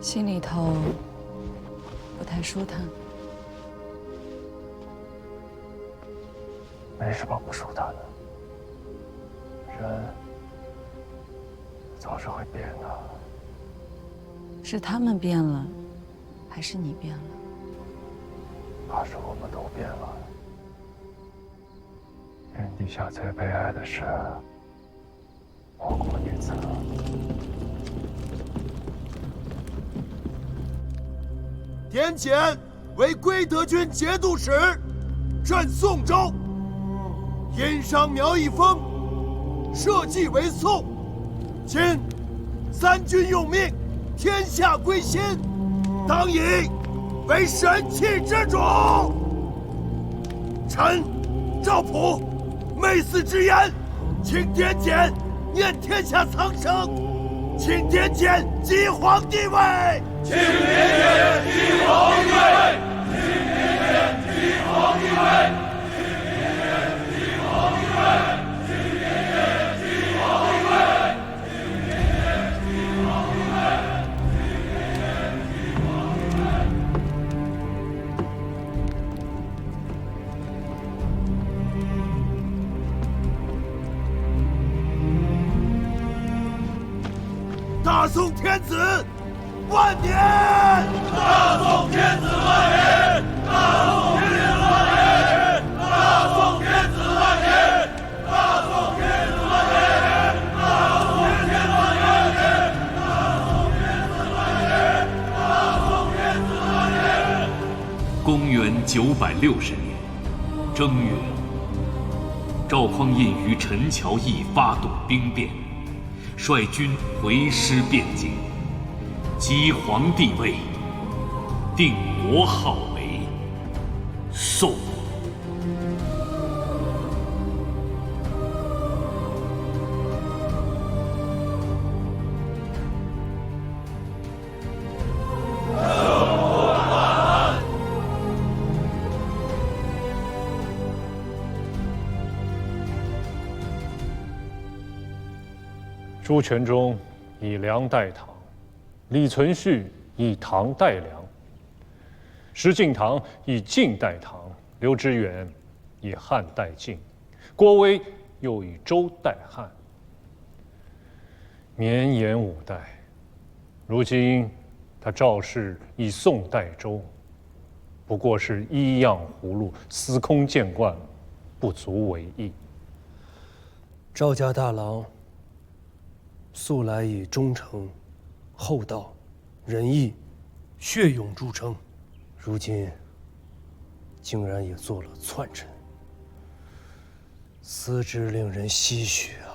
心里头不太舒坦。没什么不舒坦的，人总是会变的。是他们变了，还是你变了？怕是我们都变了。天底下最悲哀的事，莫过于此。田简为归德军节度使，镇宋州。殷商苗一封，社稷为宋。今三军用命，天下归心，当以为神器之主。臣赵普昧死之言，请田简念天下苍生，请田简即皇帝位。请田简即皇帝位，请田简即皇帝位，请田简即皇帝位，请田简即皇帝位，请田简即皇帝位，请田简即皇帝位。大宋天子万年！大宋天子万年！大宋天子万年！大宋天子万年！大宋天子万年！大宋天子万年！大宋天子万年！大宋天子万年！公元960年正月，赵匡胤与陈乔义发动兵变，率军回师汴京。即皇帝位，定国号为宋。朱全忠以梁代唐，李存勖以唐代梁，石敬瑭以晋代唐，刘知远以汉代晋，郭威又以周代汉，绵延5代。如今他赵氏以宋代周，不过是依样葫芦，司空见惯，不足为意。赵家大郎素来以忠诚、厚道、仁义、血勇著称，如今竟然也做了篡臣，思之令人唏嘘啊！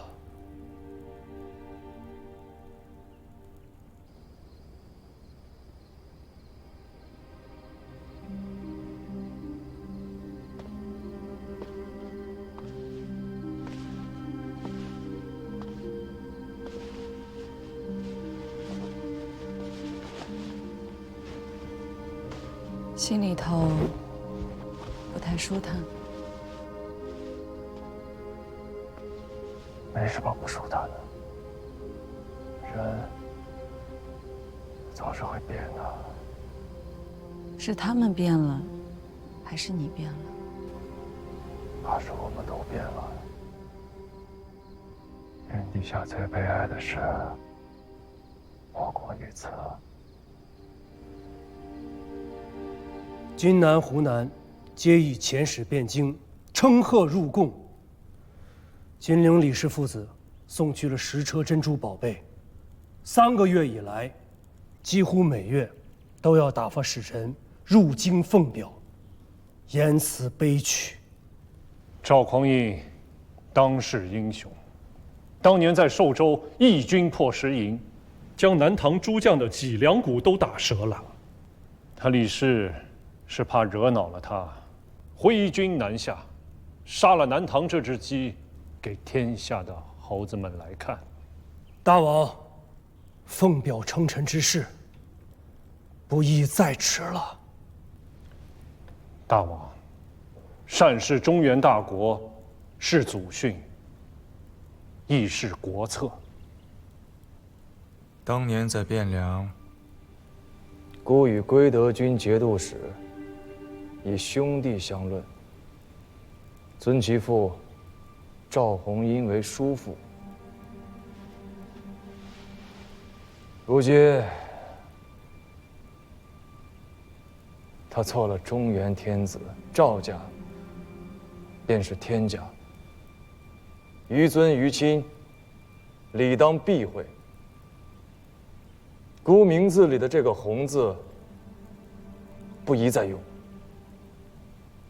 心里头不太舒坦。没什么不舒坦的，人总是会变的。是他们变了，还是你变了？怕是我们都变了。天底下最悲哀的事，莫过于此。今南湖南皆以遣使汴京，称贺入贡。金陵李氏父子送去了10车珍珠宝贝，3个月以来，几乎每月都要打发使臣入京奉表，言辞悲曲。赵匡胤当世英雄，当年在寿州义军破石营，将南唐诸将的脊梁骨都打折了。他李氏是怕惹恼了他，挥军南下，杀了南唐这只鸡，给天下的猴子们来看。大王，奉表称臣之事，不宜再迟了。大王，善事中原大国，是祖训，亦是国策。当年在汴梁，孤与归德军节度使以兄弟相论，尊其父赵弘殷为叔父。如今他错了中原天子赵家，便是天家。于尊于亲，理当避讳。孤名字里的这个“弘”字，不宜再用。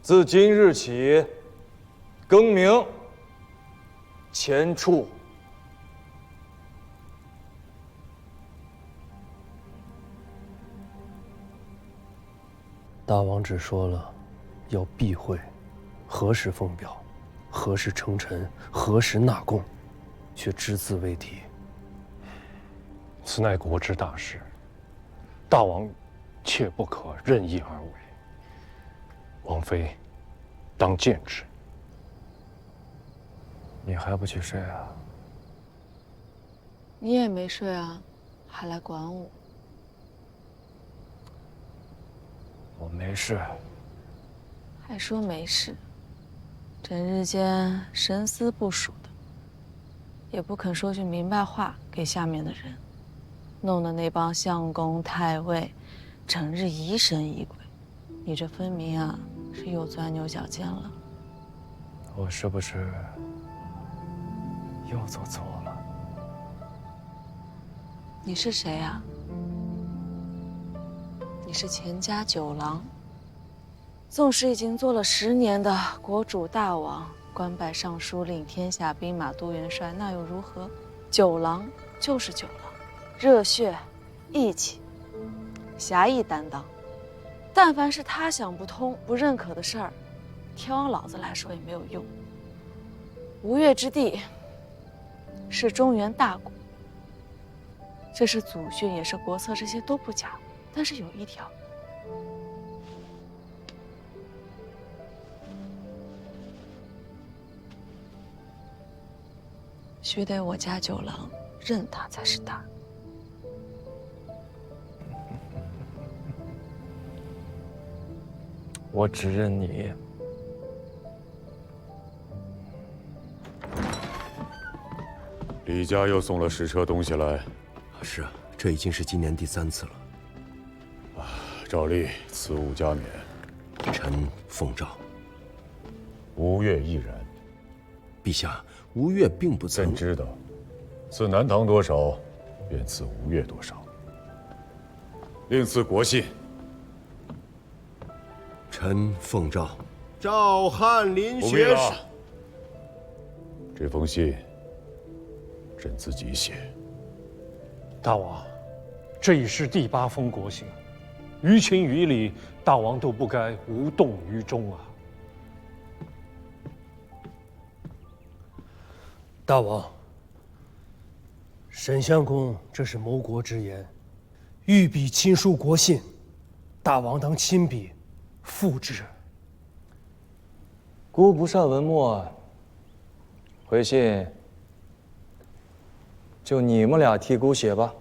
自今日起，更名钱处。大王只说了，要避讳，何时封表，何时称臣，何时纳贡，却只字未提。此乃国之大事，大王切不可任意而为。王妃当见之。你还不去睡啊？你也没睡啊，还来管我？我没事。还说没事，整日间神思不属的，也不肯说句明白话给下面的人，弄得那帮相公太尉整日疑神疑鬼。你这分明啊是又钻牛角尖了。我是不是又做错了？你是谁啊？你是钱家九郎。纵使已经做了10年的国主大王，官拜尚书令、天下兵马都元帅，那又如何？九郎就是九郎，热血、义气、侠义担当。但凡是他想不通、不认可的事儿，挑老子来说也没有用。吴越之地是中原大国，这是祖训，也是国策，这些都不假。但是有一条，须得我家九郎认他才是大。我只认你。李家又送了10车东西来。是啊，这已经是今年第3次了。照例此物加冕。臣奉诏。吴越亦然。陛下，吴越并不曾。朕知道，赐南唐多少，便赐吴越多少。另赐国信。臣奉诏。赵翰林不必学士。了。这封信，朕自己写。大王，这已是第8封国信，于情于理，大王都不该无动于衷啊！大王，沈相公这是谋国之言，御笔亲书国信，大王当亲笔复之。孤不善文墨，回信就你们俩替孤写吧。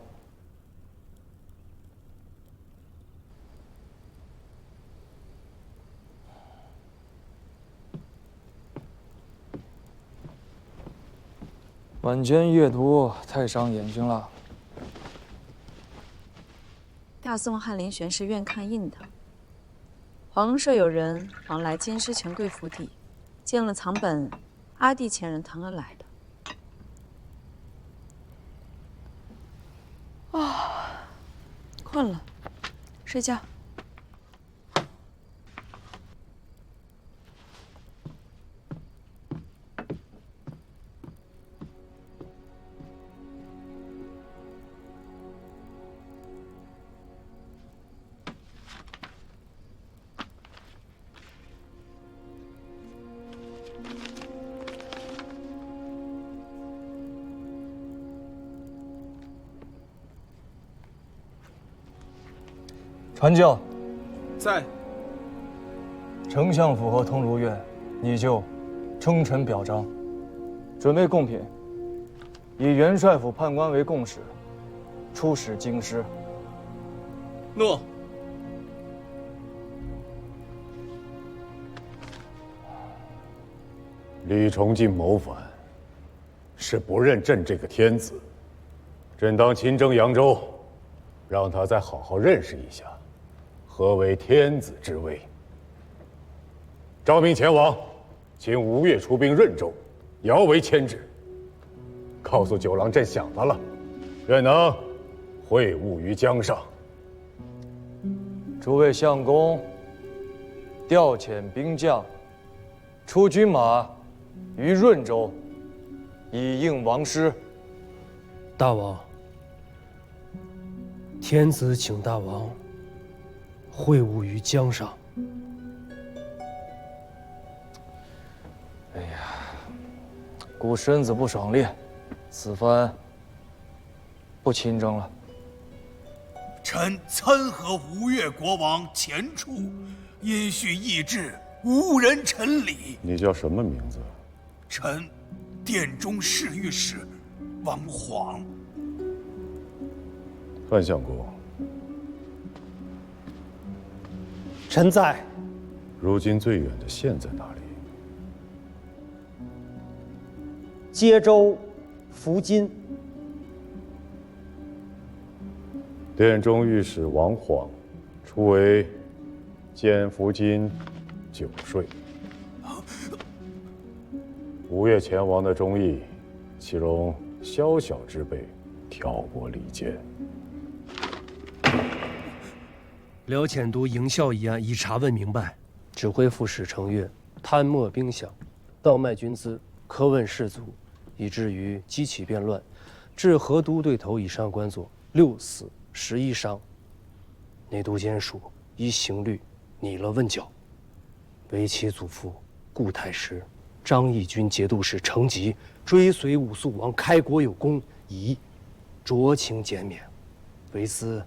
晚间阅读太伤眼睛了。大宋翰林玄是院看印的。皇舍有人往来监视权贵府邸，见了藏本，阿弟前人腾而来的。困了，睡觉。传教，在。丞相府和通儒院，你就称臣表彰，准备贡品，以元帅府判官为贡使，出使京师。诺。李崇进谋反，是不认朕这个天子。朕当亲征扬州，让他再好好认识一下，何为天子之威。诏命前往，请吴越出兵润州，遥为牵制。告诉九郎，朕想他了，愿能会晤于江上。诸位相公，调遣兵将，出军马于润州，以应王师。大王，天子请大王会晤于江上。哎呀，孤身子不爽烈，此番不亲征了。臣参合吴越国王前出，因需义志，无人陈礼。你叫什么名字？臣殿中侍御史王晃。范相公，臣在。如今最远的县在哪里？接州、福津。殿中御史王晃，初为监福津9税。吴越前王的忠义，岂容宵小之辈挑拨离间？辽遣都营校一案已查问明白，指挥副使程越贪墨兵饷，盗卖军资，苛问士卒，以至于激起变乱，致河都对头以上官佐6死11伤。内都监署依刑律拟了问剿，为其祖父顾太师、张义军节度使程吉追随武肃王开国有功，宜酌情减免，为斯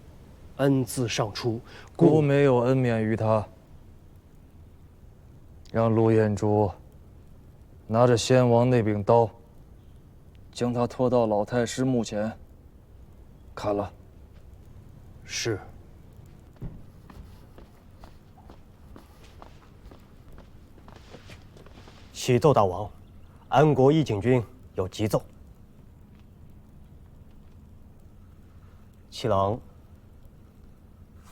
恩赐上出，故没有恩免于他。让陆彦珠拿着先王那柄刀，将他拖到老太师墓前砍了。是。启奏大王，安国义警军有急奏。七郎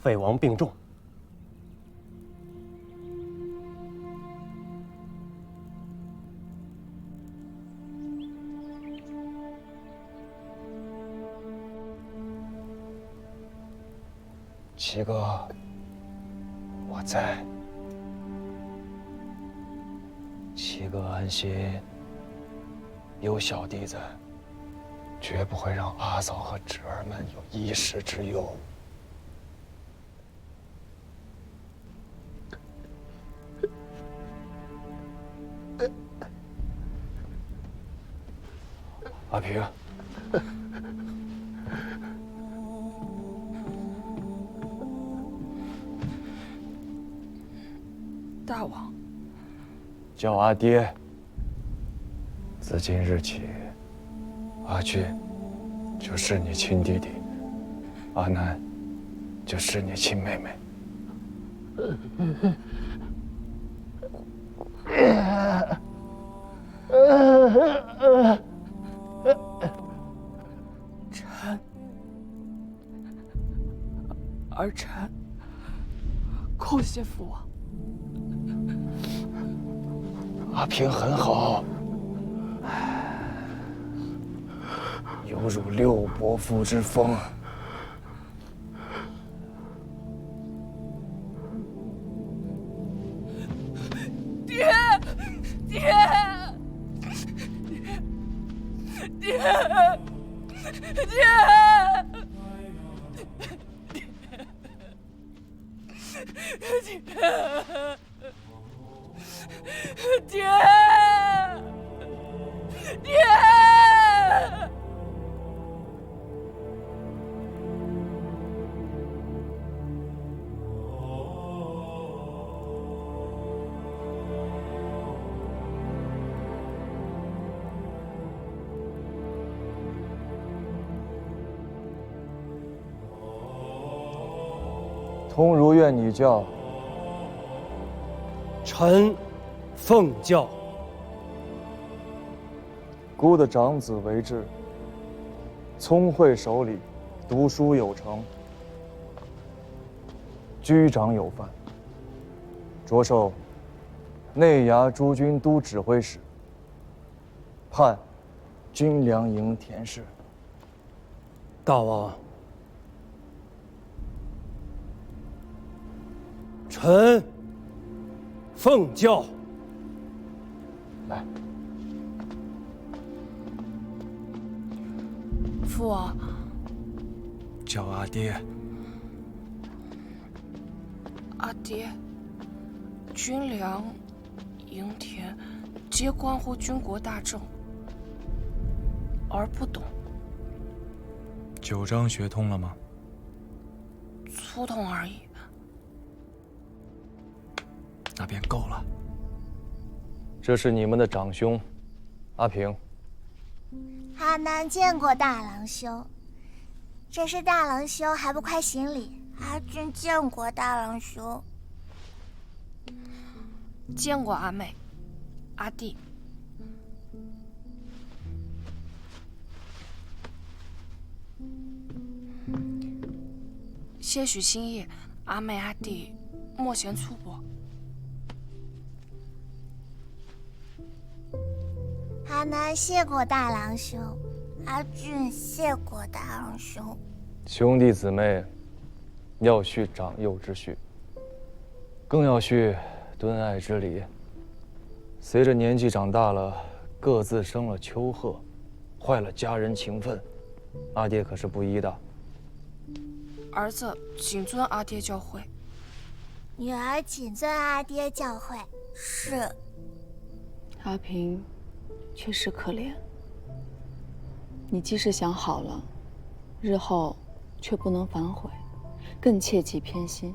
废王病重，七哥，我在。七哥安心，有小弟在，绝不会让阿嫂和侄儿们有一时之忧。阿平，大王，叫阿爹。自今日起，阿俊就是你亲弟弟，阿南就是你亲妹妹。臣，儿臣叩谢父王。阿平很好，有辱六伯父之风。爹，爹，爹，爹，爹，爹！通如愿你教。臣奉教。孤的长子为质，聪慧守礼，读书有成，居长有范，着授内衙诸军都指挥使，判军粮营田事。大王，臣奉教。来，父王，叫阿爹。阿爹，军粮、营田，皆关乎军国大政，儿不懂。九章学通了吗？粗通而已。那便够了。这是你们的长兄，阿平。阿南见过大郎兄，这是大郎兄，还不快行礼？阿俊见过大郎兄，见过阿妹、阿弟。些许心意，阿妹阿弟莫嫌粗薄。阿南谢过大郎兄，阿俊谢过大郎兄。兄弟姊妹，要续长幼之序，更要续敦爱之礼。随着年纪长大了，各自生了丘壑，坏了家人情分，阿爹可是不依的。儿子谨遵阿爹教诲。女儿谨遵阿爹教诲。是。阿平，确实可怜。你既是想好了，日后却不能反悔，更切忌偏心。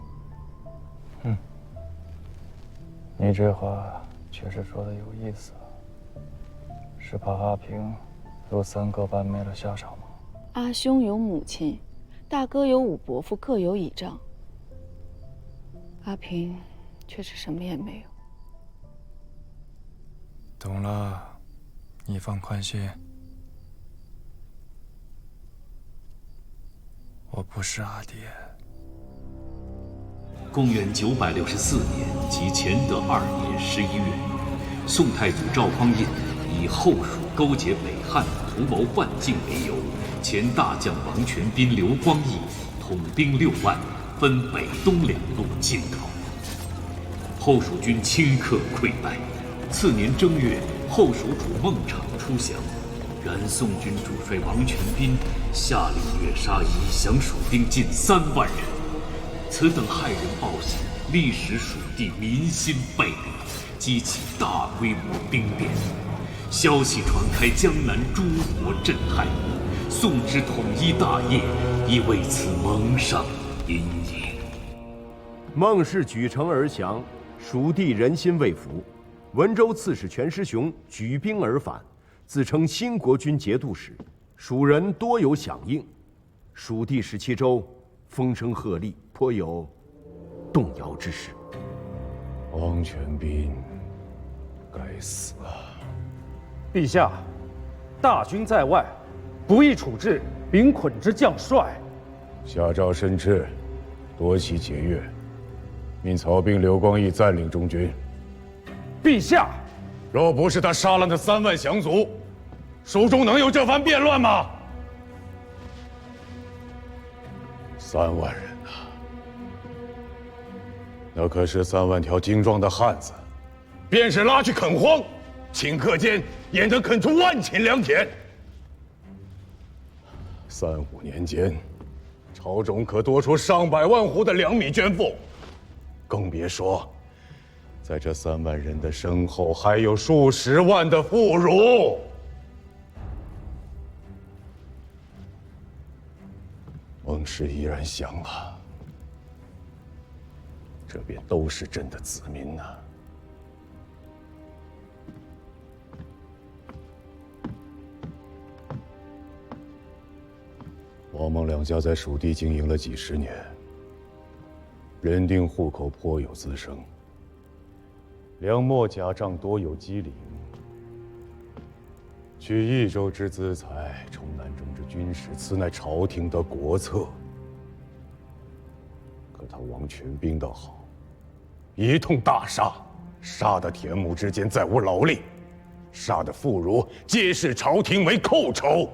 你这话确实说的有意思，是怕阿平如三哥般没了下场吗？阿兄有母亲，大哥有五伯父，各有倚仗。阿平却是什么也没有。懂了，你放宽心。我不是阿爹。公元964年即乾德2年11月，宋太祖赵匡胤以后蜀勾结北汉、图谋换境为由，前大将王全斌、刘光义统兵6万，分北东两路进讨。后蜀军顷刻溃败。次年正月，后蜀主孟昶出降，然宋军主帅王全斌下令虐杀以降蜀兵近3万人。此等骇人暴行，历使蜀地民心背离，激起大规模兵变。消息传开，江南诸国震撼。宋之统一大业亦为此蒙上阴影。孟氏举城而降，蜀地人心未服。文州刺史全师雄举兵而返，自称新国军节度使，蜀人多有响应。蜀地17州风声鹤唳，颇有动摇之势。王全斌，该死啊！陛下，大军在外，不宜处置兵捆之将帅。下诏申斥，夺其节钺，命曹兵刘光义暂领中军。陛下，若不是他杀了那3万降卒，蜀中能有这番变乱吗？3万人啊，那可是3万条精壮的汉子，便是拉去垦荒，顷刻间也能垦出万顷良田。3、5年间，朝中可多出上百万户的粮米捐赋，更别说，在这3万人的身后，还有数十万的妇孺。孟氏依然降了，这便都是朕的子民呐。王孟两家在蜀地经营了几10年，人丁户口颇有滋生，粮秣甲仗多有机灵。取益州之资财，充南征之军事，此乃朝廷的国策。可他王全兵倒好，一通大杀，杀得田亩之间再无劳力，杀得妇孺皆视朝廷为寇仇。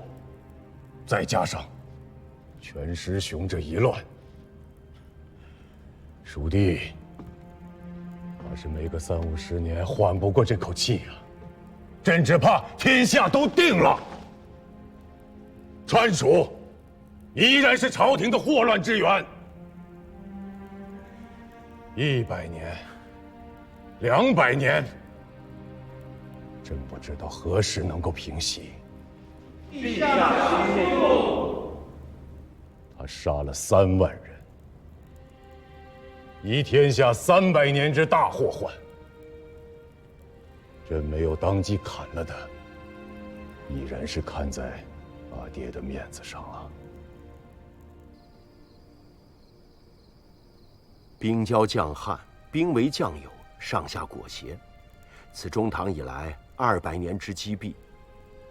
再加上全师兄这一乱，蜀地怕是没个30-50年缓不过这口气呀！朕只怕天下都定了，川蜀依然是朝廷的祸乱之源。100年、200年，朕不知道何时能够平息。陛下息怒。他杀了3万人，以天下300年之大祸患。朕没有当即砍了他，已然是看在阿爹的面子上了。兵交将汉，兵为将友，上下裹挟。此中唐以来200年之积弊，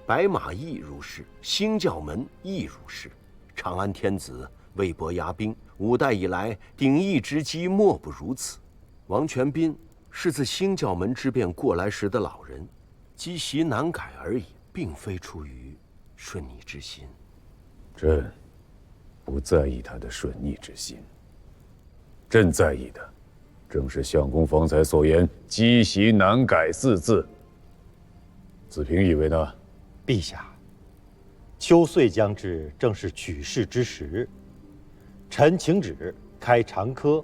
白马亦如是，兴教门亦如是。长安天子魏博压兵，5代以来鼎益之机莫不如此。王全斌是自兴教门之变过来时的老人，积习难改而已，并非出于顺逆之心。朕不在意他的顺逆之心，朕在意的正是相公方才所言“积习难改”4字。子平以为呢？陛下，秋岁将至，正是取士之时。臣请旨开长科，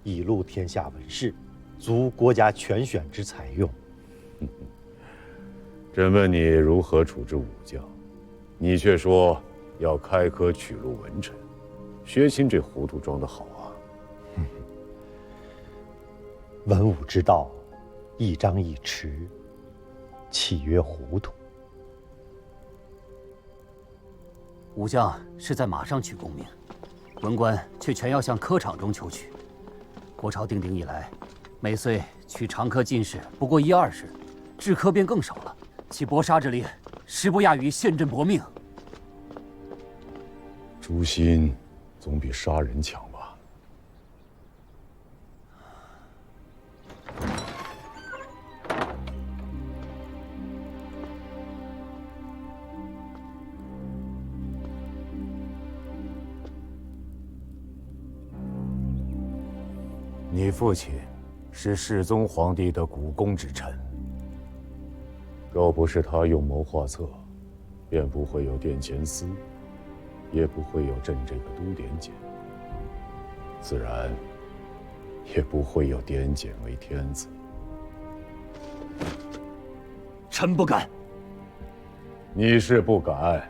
以录天下文士，足国家全选之采用。朕问你如何处置武将，你却说要开科取录文臣，薛钦这糊涂装得好啊！文武之道，一张一弛，岂曰糊涂？武将是在马上取功名，文官却全要向科场中求取。国朝定鼎以来，每岁取长科进士不过1-20，制科便更少了，其搏杀之力，实不亚于陷阵搏命。诛心总比杀人强吧？你父亲是世宗皇帝的股肱之臣，若不是他用谋划策，便不会有殿前司，也不会有朕这个都点检，自然也不会有点检为天子。臣不敢。你是不敢，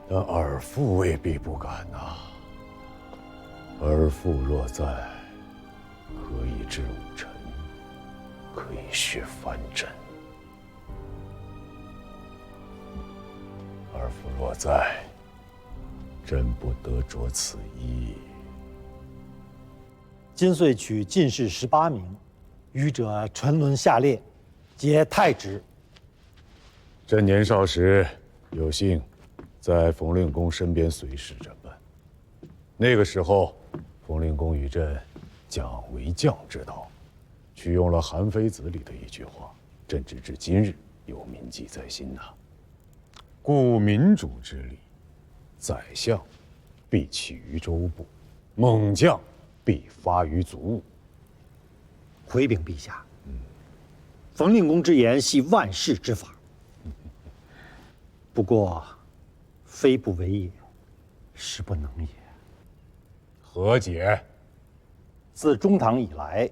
但尔父未必不敢呐。尔父若在，可以治武臣，可以削藩镇。尔父若在，朕不得着此意。今岁取进士18名，余者沉沦下列，皆太职。朕年少时有幸在冯令公身边随侍着办，那个时候，冯令公与朕讲为将之道，取用了《韩非子》里的一句话，朕直至今日有铭记在心呐。故民主之力，宰相必起于州部，猛将必发于卒务。回禀陛下，冯令公之言系万世之法，不过，非不为也，实不能也。何解？自中唐以来，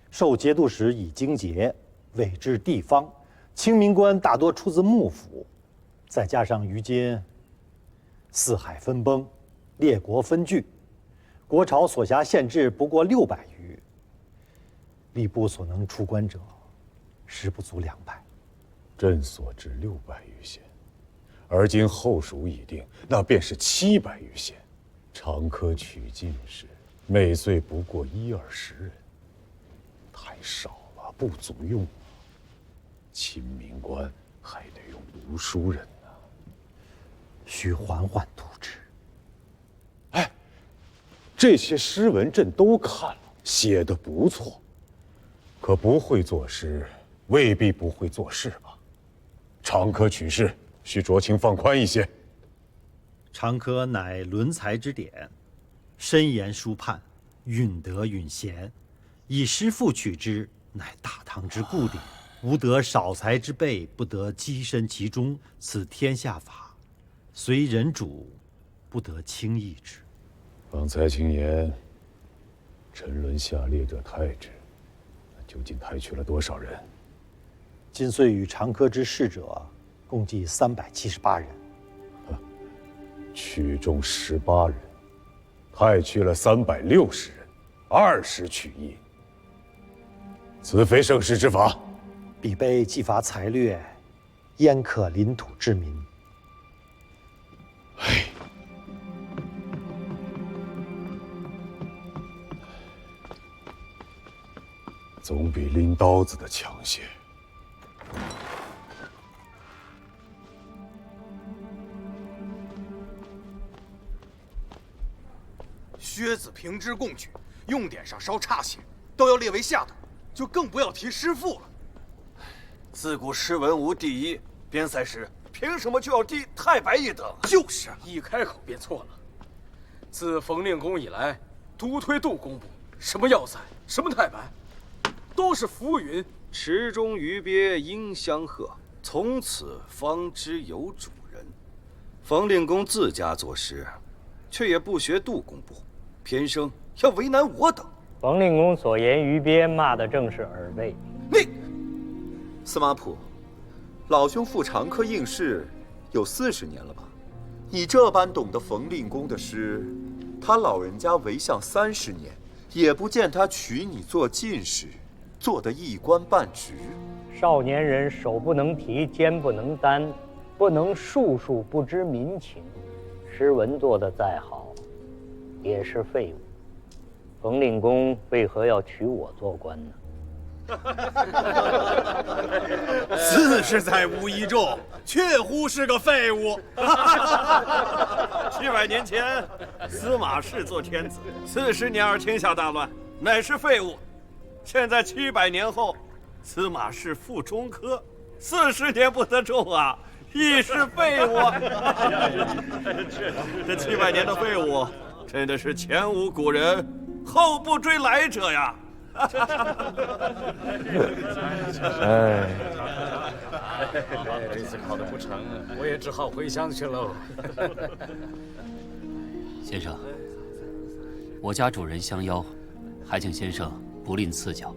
受节度使以经节，委治地方，清民官大多出自幕府，再加上于今四海分崩，列国分据，国朝所辖县制不过600余，吏部所能出官者，实不足200。朕所知600余县，而今后蜀已定，那便是700余县。长科取进士，每岁不过1-20人，太少了，不足用。清明关还得用读书人呢，需缓缓图之。哎，这些诗文朕都看了，写得不错，可不会作诗，未必不会做事吧？长科取士，需酌情放宽一些。长科乃伦才之典，深言疏判，允德允贤，以诗赋取之，乃大唐之固典。吾得少才之辈，不得跻身其中，此天下法，虽人主，不得轻易之。方才卿言，沉沦下列者太之，那究竟太去了多少人？今岁与长科之士者，共计378人。取中18人，太去了360人，20取1，此非圣师之法。彼辈既乏才略，焉可领土治民？唉，总比拎刀子的强些。薛子平之贡举，用典上稍差些，都要列为下等，就更不要提诗赋了。自古诗文无第一，边塞诗凭什么就要低太白一等？就是啊，一开口便错了。自冯令公以来，独推杜工部，什么要塞，什么太白，都是浮云。池中鱼鳖应相和，从此方知有主人。冯令公自家作诗，却也不学杜工部，偏生要为难我等。冯令公所言鱼鳖，骂的正是耳背。司马普，老兄赴长科应试有40年了吧？你这般懂得冯令公的诗，他老人家为相30年，也不见他取你做进士，做得一官半职。少年人手不能提，肩不能担，不能术数不知民情，诗文做得再好，也是废物。冯令公为何要取我做官呢？自是在无一众，确乎是个废物。700年前，司马氏做天子，40年而天下大乱，乃是废物。现在700年后，司马氏赴中科，40年不得中啊，亦是废物。这700年的废物，真的是前无古人，后不追来者呀！这次考得不成，我也只好回乡去喽。先生，我家主人相邀，还请先生不吝赐教。